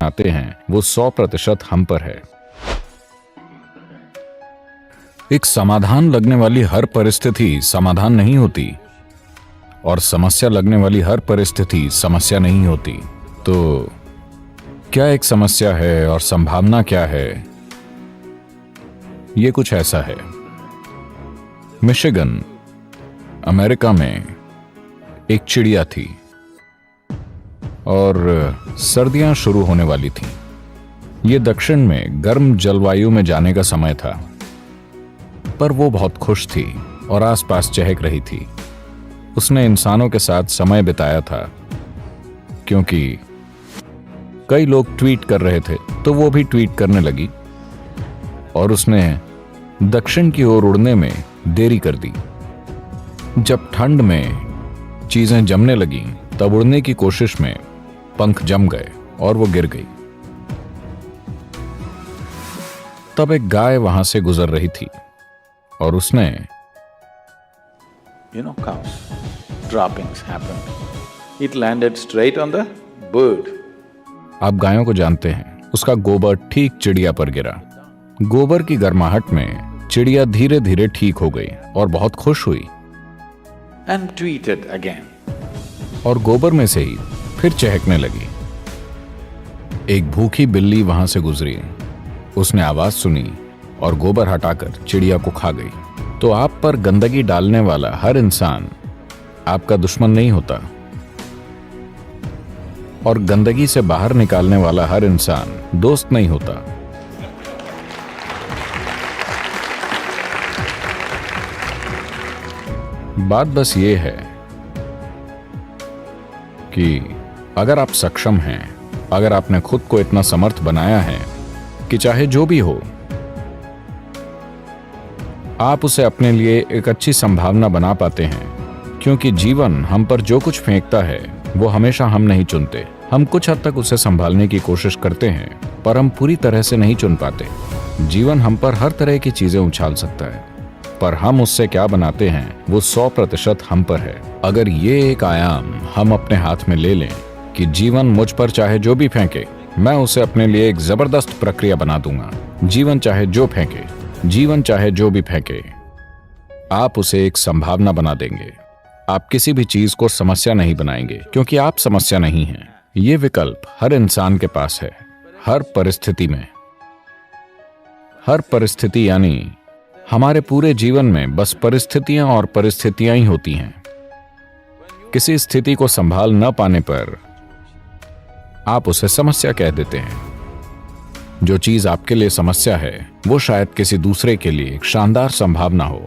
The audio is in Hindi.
बनाते हैं वो 100% हम पर है। एक समाधान लगने वाली हर परिस्थिति समाधान नहीं होती और समस्या लगने वाली हर परिस्थिति समस्या नहीं होती। तो क्या एक समस्या है और संभावना क्या है? ये कुछ ऐसा है। मिशिगन, अमेरिका में एक चिड़िया थी और सर्दियां शुरू होने वाली थीं। ये दक्षिण में गर्म जलवायु में जाने का समय था, पर वो बहुत खुश थी और आसपास चहक रही थी। उसने इंसानों के साथ समय बिताया था, क्योंकि कई लोग ट्वीट कर रहे थे तो वो भी ट्वीट करने लगी और उसने दक्षिण की ओर उड़ने में देरी कर दी। जब ठंड में चीजें जमने लगीं, तब उड़ने की कोशिश में पंख जम गए और वो गिर गई। तब एक गाय वहां से गुजर रही थी और उसने cows, droppings happened. It landed straight on the bird. आप गायों को जानते हैं, उसका गोबर ठीक चिड़िया पर गिरा। गोबर की गर्माहट में चिड़िया धीरे धीरे ठीक हो गई और बहुत खुश हुई And tweeted again. और गोबर में से ही फिर चहकने लगी। एक भूखी बिल्ली वहां से गुजरी। उसने आवाज सुनी और गोबर हटाकर चिड़िया को खा गई। तो आप पर गंदगी डालने वाला हर इंसान आपका दुश्मन नहीं होता और गंदगी से बाहर निकालने वाला हर इंसान दोस्त नहीं होता। बात बस ये है कि अगर आप सक्षम हैं, अगर आपने खुद को इतना समर्थ बनाया है कि चाहे जो भी हो, आप उसे अपने लिए एक अच्छी संभावना बना पाते हैं। क्योंकि जीवन हम पर जो कुछ फेंकता है वो हमेशा हम नहीं चुनते। हम कुछ हद तक उसे संभालने की कोशिश करते हैं, पर हम पूरी तरह से नहीं चुन पाते। जीवन हम पर हर तरह की चीजें उछाल सकता है, पर हम उससे क्या बनाते हैं वो 100% हम पर है। अगर ये एक आयाम हम अपने हाथ में ले लें कि जीवन मुझ पर चाहे जो भी फेंके, मैं उसे अपने लिए एक जबरदस्त प्रक्रिया बना दूंगा। जीवन चाहे जो फेंके, जीवन चाहे जो भी फेंके, आप उसे एक संभावना बना देंगे। आप किसी भी चीज को समस्या नहीं बनाएंगे, क्योंकि आप समस्या नहीं हैं। ये विकल्प हर इंसान के पास है, हर परिस्थिति में। हर परिस्थिति यानी हमारे पूरे जीवन में बस परिस्थितियां और परिस्थितियां ही होती हैं। किसी स्थिति को संभाल न पाने पर आप उसे समस्या कह देते हैं। जो चीज आपके लिए समस्या है वो शायद किसी दूसरे के लिए एक शानदार संभावना हो।